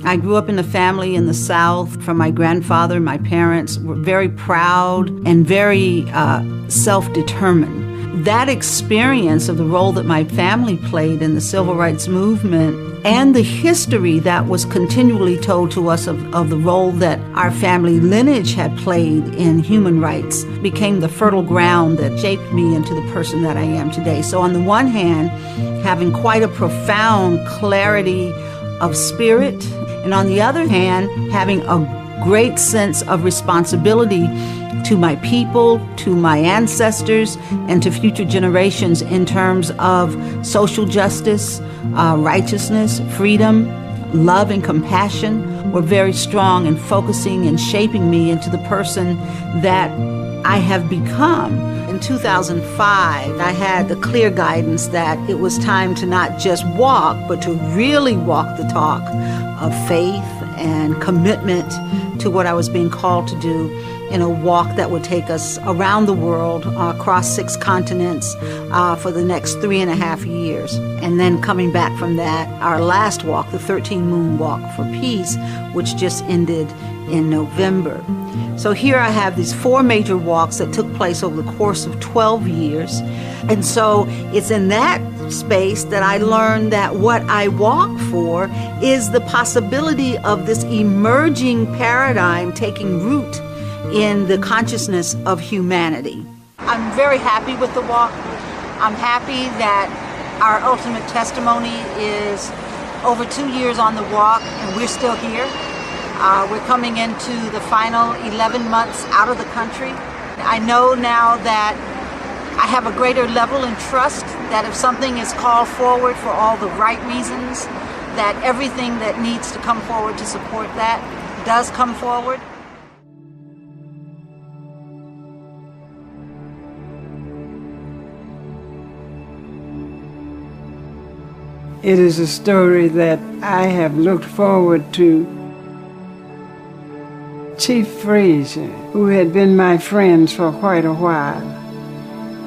I grew up in a family in the South. From my grandfather, my parents were very proud and very self-determined. That experience of the role that my family played in the civil rights movement and the history that was continually told to us of the role that our family lineage had played in human rights became the fertile ground that shaped me into the person that I am today. So on the one hand, having quite a profound clarity of spirit, and on the other hand, having a great sense of responsibility to my people, to my ancestors, and to future generations in terms of social justice, righteousness, freedom, love, and compassion were very strong in focusing and shaping me into the person that I have become. In 2005, I had the clear guidance that it was time to not just walk, but to really walk the talk of faith and commitment to what I was being called to do in a walk that would take us around the world, across 6 continents, for the next 3.5 years. And then coming back from that, our last walk, the 13 Moon Walk for Peace, which just ended in November. So here I have these 4 major walks that took place over the course of 12 years. And so it's in that space that I learned that what I walk for is the possibility of this emerging paradigm taking root in the consciousness of humanity. I'm very happy with the walk. I'm happy that our ultimate testimony is over 2 years on the walk and we're still here. We're coming into the final 11 months out of the country. I know now that I have a greater level in trust that if something is called forward for all the right reasons, that everything that needs to come forward to support that does come forward. It is a story that I have looked forward to. Chief Frazier, who had been my friend for quite a while,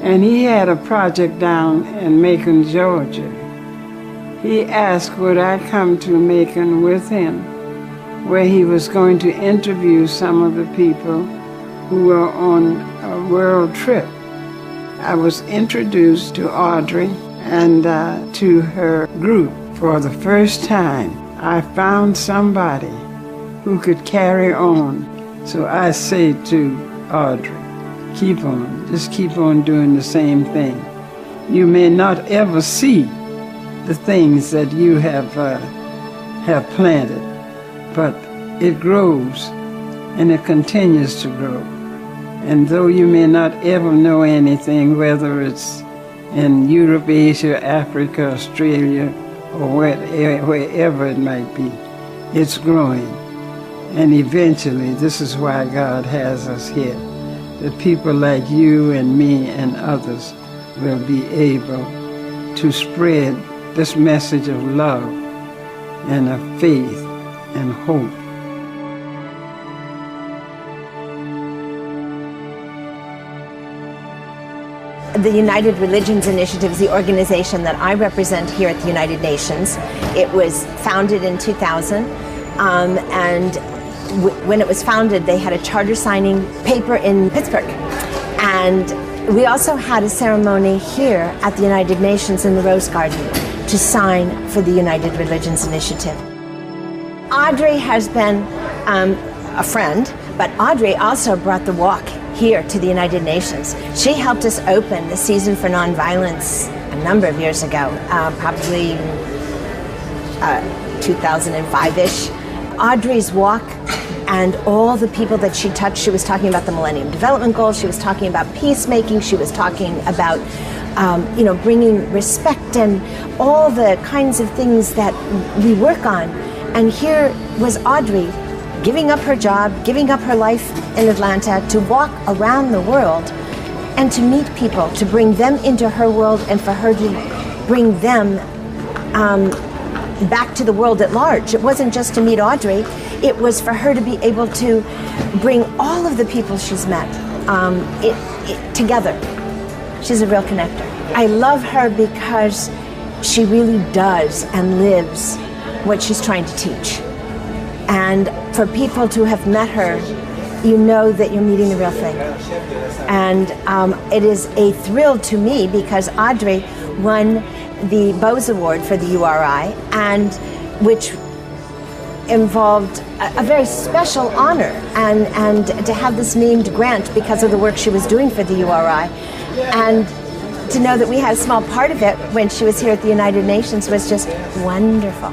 and he had a project down in Macon, Georgia. He asked would I come to Macon with him, where he was going to interview some of the people who were on a world trip. I was introduced to Audri and to her group. For the first time, I found somebody who could carry on. So I say to Audri, keep on, just keep on doing the same thing. You may not ever see the things that you have planted, but it grows and it continues to grow. And though you may not ever know anything, whether it's in Europe, Asia, Africa, Australia, or wherever it might be, it's growing. And eventually, this is why God has us here, that people like you and me and others will be able to spread this message of love and of faith and hope. The United Religions Initiative is the organization that I represent here at the United Nations. It was founded in 2000, and when it was founded, they had a charter signing paper in Pittsburgh. And we also had a ceremony here at the United Nations in the Rose Garden to sign for the United Religions Initiative. Audri has been a friend, but Audri also brought the walk here to the United Nations. She helped us open the Season for Nonviolence a number of years ago, probably 2005-ish. Audri's walk and all the people that she touched, she was talking about the Millennium Development Goals, she was talking about peacemaking, she was talking about bringing respect and all the kinds of things that we work on. And here was Audri giving up her job, giving up her life in Atlanta to walk around the world and to meet people, to bring them into her world and for her to bring them back to the world at large. It wasn't just to meet Audri, it was for her to be able to bring all of the people she's met together. She's a real connector. I love her because she really does and lives what she's trying to teach. And for people to have met her, you know that you're meeting the real thing. And it is a thrill to me because Audri won the Bose Award for the URI, and which involved a very special honor, and to have this named grant because of the work she was doing for the URI, and to know that we had a small part of it when she was here at the United Nations was just wonderful.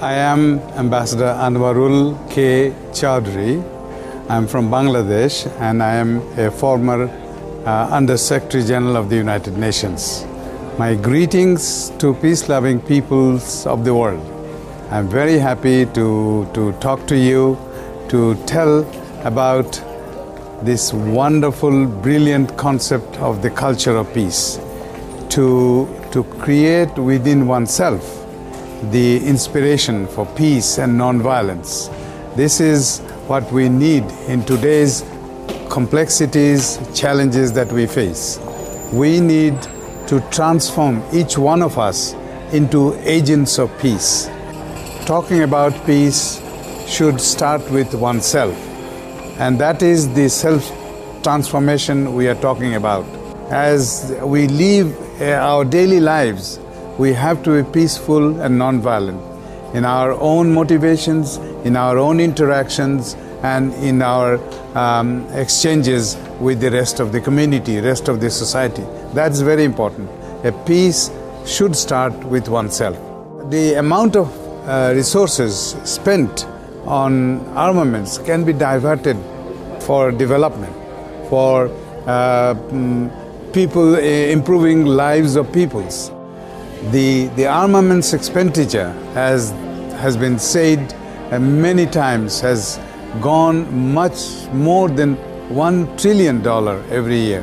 I am Ambassador Anwarul K. Chowdhury. I'm from Bangladesh, and I am a former Under Secretary General of the United Nations. My greetings to peace-loving peoples of the world. I'm very happy to talk to you, to tell about this wonderful, brilliant concept of the culture of peace, to create within oneself the inspiration for peace and non-violence. This is what we need in today's complexities, challenges that we face. We need to transform each one of us into agents of peace. Talking about peace should start with oneself, and that is the self-transformation we are talking about. As we live our daily lives, we have to be peaceful and non-violent in our own motivations, in our own interactions, and in our exchanges with the rest of the community, rest of the society. That's very important. A peace should start with oneself. The amount of resources spent on armaments can be diverted for development, for people, improving lives of peoples. The armaments expenditure, as has been said many times, has gone much more than $1 trillion every year.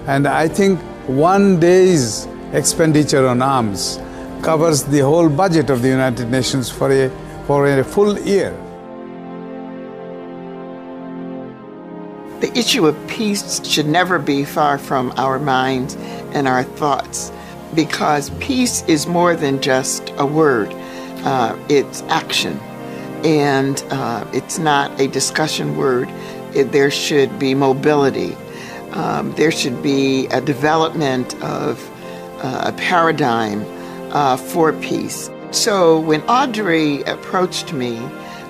And I think one day's expenditure on arms covers the whole budget of the United Nations for a full year. The issue of peace should never be far from our minds and our thoughts, because peace is more than just a word. It's action, and it's not a discussion word. There should be mobility. There should be a development of a paradigm for peace. So when Audri approached me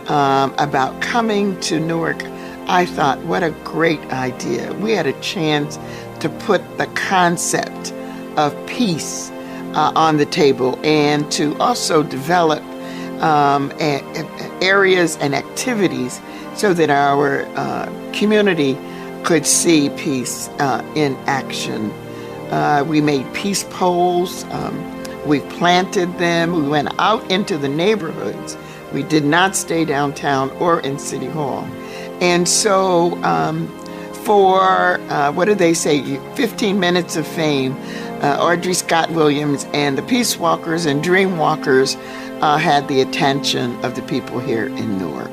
about coming to Newark, I thought, what a great idea. We had a chance to put the concept of peace on the table, and to also develop areas and activities so that our community could see peace in action. We made peace poles. We planted them. We went out into the neighborhoods. We did not stay downtown or in City Hall. And so for, what do they say, 15 minutes of fame, Audri Scott Williams and the Peace Walkers and Dream Walkers had the attention of the people here in Newark.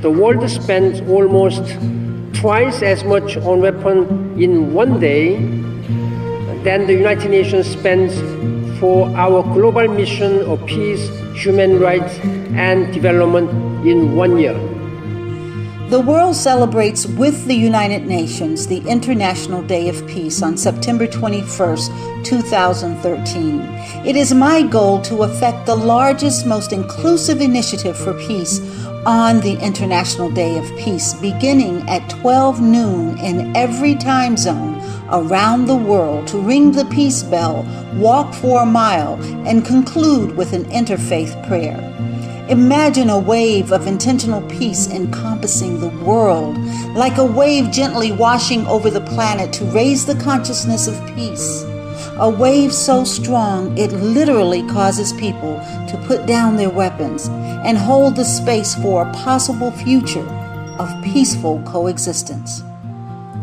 The world spends almost twice as much on weapons in one day than the United Nations spends for our global mission of peace, human rights, and development in 1 year. The world celebrates with the United Nations the International Day of Peace on September 21st, 2013. It is my goal to effect the largest, most inclusive initiative for peace on the International Day of Peace, beginning at 12 noon in every time zone around the world, to ring the peace bell, walk for a mile, and conclude with an interfaith prayer. Imagine a wave of intentional peace encompassing the world, like a wave gently washing over the planet to raise the consciousness of peace. A wave so strong it literally causes people to put down their weapons and hold the space for a possible future of peaceful coexistence.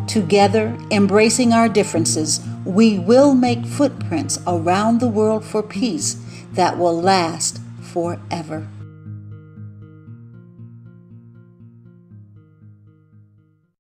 Together, embracing our differences, we will make footprints around the world for peace that will last forever.